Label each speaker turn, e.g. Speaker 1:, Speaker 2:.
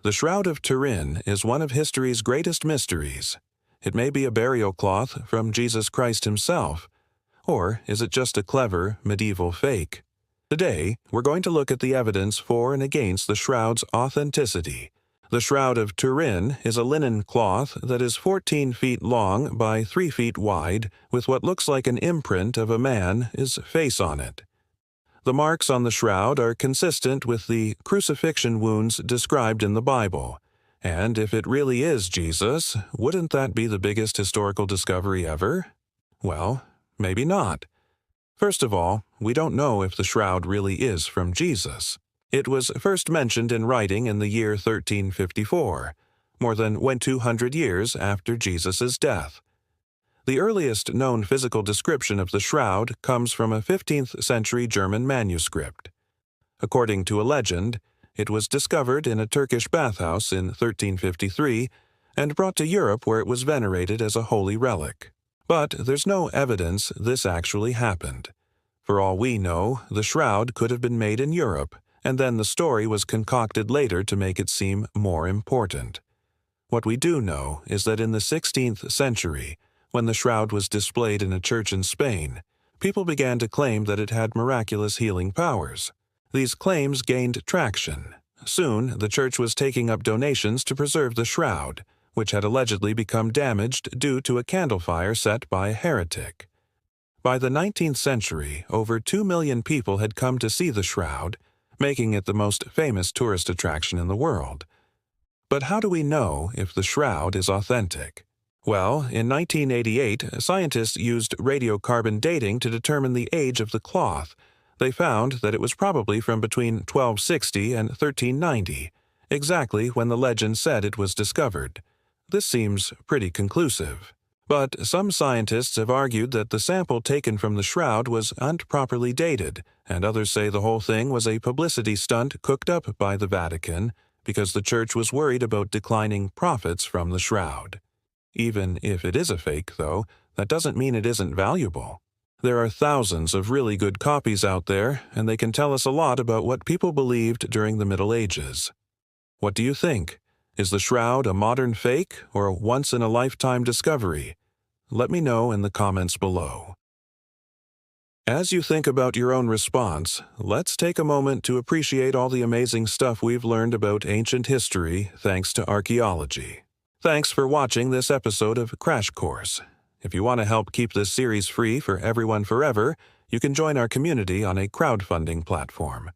Speaker 1: The Shroud of Turin is one of history's greatest mysteries. It may be a burial cloth from Jesus Christ himself, or is it just a clever medieval fake? Today, we're going to look at the evidence for and against the shroud's authenticity. The Shroud of Turin is a linen cloth that is 14 feet long by 3 feet wide, with what looks like an imprint of a man's face on it. The marks on the shroud are consistent with the crucifixion wounds described in the Bible. And if it really is Jesus, wouldn't that be the biggest historical discovery ever? Well, maybe not. First of all, we don't know if the shroud really is from Jesus. It was first mentioned in writing in the year 1354, more than 200 years after Jesus' death. The earliest known physical description of the shroud comes from a 15th century German manuscript. According to a legend, it was discovered in a Turkish bathhouse in 1353 and brought to Europe where it was venerated as a holy relic. But there's no evidence this actually happened. For all we know, the shroud could have been made in Europe, and then the story was concocted later to make it seem more important. What we do know is that in the 16th century, when the shroud was displayed in a church in Spain, people began to claim that it had miraculous healing powers. These claims gained traction. Soon, the church was taking up donations to preserve the shroud, which had allegedly become damaged due to a candle fire set by a heretic. By the 19th century, over 2 million people had come to see the shroud, making it the most famous tourist attraction in the world. But how do we know if the shroud is authentic? Well, in 1988, scientists used radiocarbon dating to determine the age of the cloth. They found that it was probably from between 1260 and 1390, exactly when the legend said it was discovered. This seems pretty conclusive. But some scientists have argued that the sample taken from the shroud was improperly dated, and others say the whole thing was a publicity stunt cooked up by the Vatican because the church was worried about declining profits from the shroud. Even if it is a fake, though, that doesn't mean it isn't valuable. There are thousands of really good copies out there, and they can tell us a lot about what people believed during the Middle Ages. What do you think? Is the shroud a modern fake or a once-in-a-lifetime discovery? Let me know in the comments below. As you think about your own response, let's take a moment to appreciate all the amazing stuff we've learned about ancient history thanks to archaeology. Thanks for watching this episode of Crash Course. If you want to help keep this series free for everyone forever, you can join our community on a crowdfunding platform.